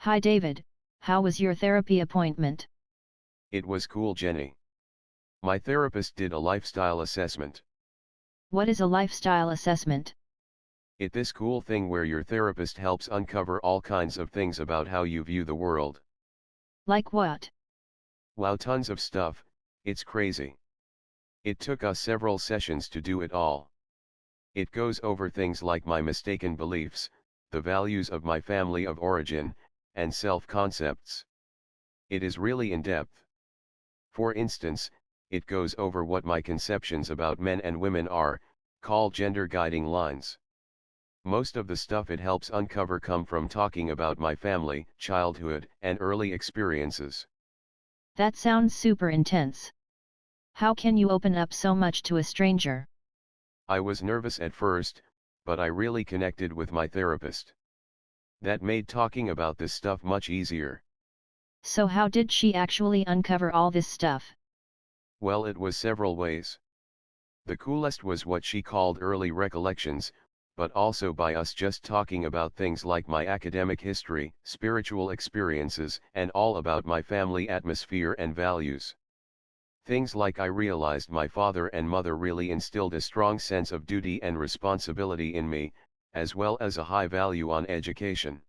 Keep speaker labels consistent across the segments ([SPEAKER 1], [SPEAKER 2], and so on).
[SPEAKER 1] Hi David, how was your therapy appointment?
[SPEAKER 2] It was cool, Jenny. My therapist did a lifestyle assessment.
[SPEAKER 1] What is a lifestyle assessment?
[SPEAKER 2] It this cool thing where your therapist helps uncover all kinds of things about how you view the world.
[SPEAKER 1] Like what?
[SPEAKER 2] Wow, tons of stuff, it's crazy. It took us several sessions to do it all. It goes over things like my mistaken beliefs, the values of my family of origin, and self-concepts. It is really in-depth. For instance, it goes over what my conceptions about men and women are, called gender guiding lines. Most of the stuff it helps uncover come from talking about my family, childhood, and early experiences.
[SPEAKER 1] That sounds super intense. How can you open up so much to a stranger?
[SPEAKER 2] I was nervous at first, but I really connected with my therapist. That made talking about this stuff much easier.
[SPEAKER 1] So how did she actually uncover all this stuff?
[SPEAKER 2] Well, it was several ways. The coolest was what she called early recollections, but also by us just talking about things like my academic history, spiritual experiences, and all about my family atmosphere and values. Things like I realized my father and mother really instilled a strong sense of duty and responsibility in me, as well as a high value on education.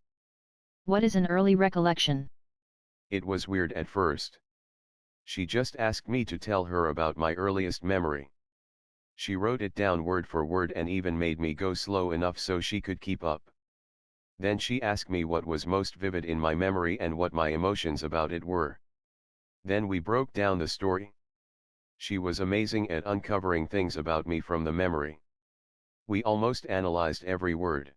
[SPEAKER 1] What is an early recollection?
[SPEAKER 2] It was weird at first. She just asked me to tell her about my earliest memory. She wrote it down word for word and even made me go slow enough so she could keep up. Then she asked me what was most vivid in my memory and what my emotions about it were. Then we broke down the story. She was amazing at uncovering things about me from the memory. We almost analyzed every word.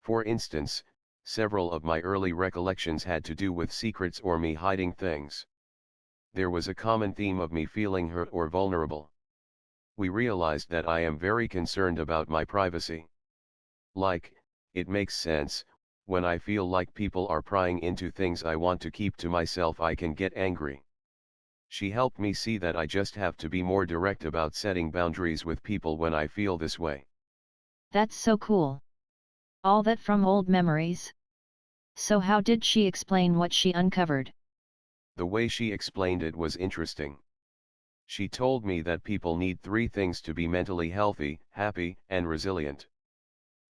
[SPEAKER 2] For instance, several of my early recollections had to do with secrets or me hiding things. There was a common theme of me feeling hurt or vulnerable. We realized that I am very concerned about my privacy. Like, it makes sense, when I feel like people are prying into things I want to keep to myself, I can get angry. She helped me see that I just have to be more direct about setting boundaries with people when I feel this way.
[SPEAKER 1] That's so cool. All that from old memories? So how did she explain what she uncovered?
[SPEAKER 2] The way she explained it was interesting. She told me that people need three things to be mentally healthy, happy, and resilient.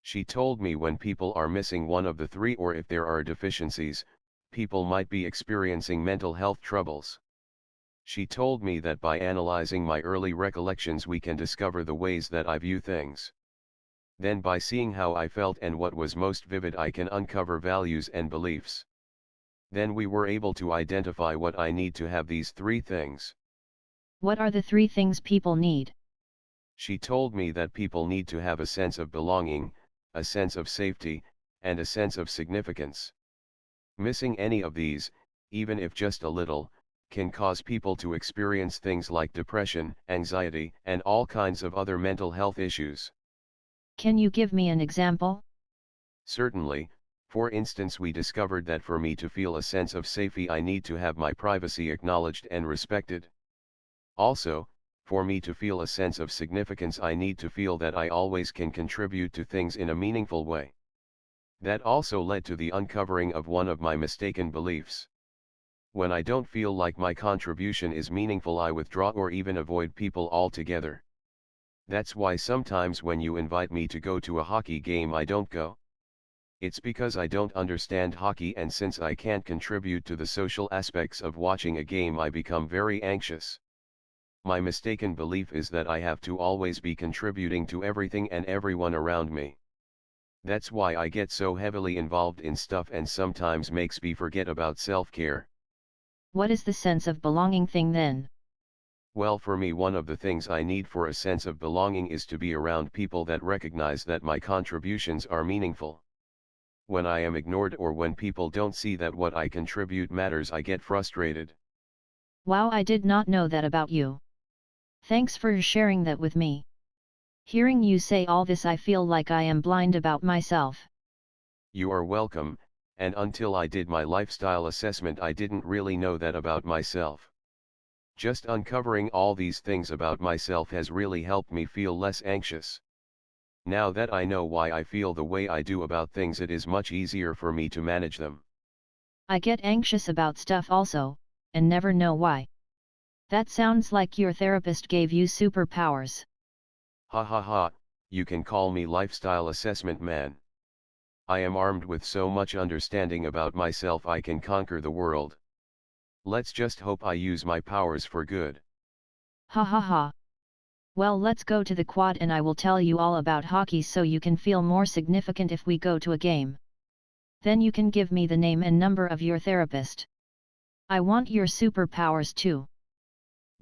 [SPEAKER 2] She told me when people are missing one of the three, or if there are deficiencies, people might be experiencing mental health troubles. She told me that by analyzing my early recollections we can discover the ways that I view things. Then by seeing how I felt and what was most vivid I can uncover values and beliefs. Then we were able to identify what I need to have these three things.
[SPEAKER 1] What are the three things people need?
[SPEAKER 2] She told me that people need to have a sense of belonging, a sense of safety, and a sense of significance. Missing any of these, even if just a little, can cause people to experience things like depression, anxiety, and all kinds of other mental health issues.
[SPEAKER 1] Can you give me an example?
[SPEAKER 2] Certainly, for instance, we discovered that for me to feel a sense of safety I need to have my privacy acknowledged and respected. Also, for me to feel a sense of significance I need to feel that I always can contribute to things in a meaningful way. That also led to the uncovering of one of my mistaken beliefs. When I don't feel like my contribution is meaningful, I withdraw or even avoid people altogether. That's why sometimes when you invite me to go to a hockey game I don't go. It's because I don't understand hockey, and since I can't contribute to the social aspects of watching a game I become very anxious. My mistaken belief is that I have to always be contributing to everything and everyone around me. That's why I get so heavily involved in stuff and sometimes makes me forget about self-care.
[SPEAKER 1] What is the sense of belonging thing then?
[SPEAKER 2] Well, for me, one of the things I need for a sense of belonging is to be around people that recognize that my contributions are meaningful. When I am ignored or when people don't see that what I contribute matters, I get frustrated.
[SPEAKER 1] Wow, I did not know that about you. Thanks for sharing that with me. Hearing you say all this, I feel like I am blind about myself.
[SPEAKER 2] You are welcome, and until I did my lifestyle assessment I didn't really know that about myself. Just uncovering all these things about myself has really helped me feel less anxious. Now that I know why I feel the way I do about things, it is much easier for me to manage them.
[SPEAKER 1] I get anxious about stuff also, and never know why. That sounds like your therapist gave you superpowers.
[SPEAKER 2] Ha ha ha, you can call me lifestyle assessment man. I am armed with so much understanding about myself I can conquer the world. Let's just hope I use my powers for good.
[SPEAKER 1] Ha ha ha. Well, let's go to the quad and I will tell you all about hockey so you can feel more significant if we go to a game. Then you can give me the name and number of your therapist. I want your superpowers too.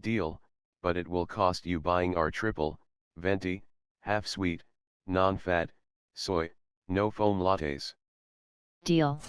[SPEAKER 2] Deal, but it will cost you buying our triple, venti, half sweet, non-fat, soy, no foam lattes.
[SPEAKER 1] Deal.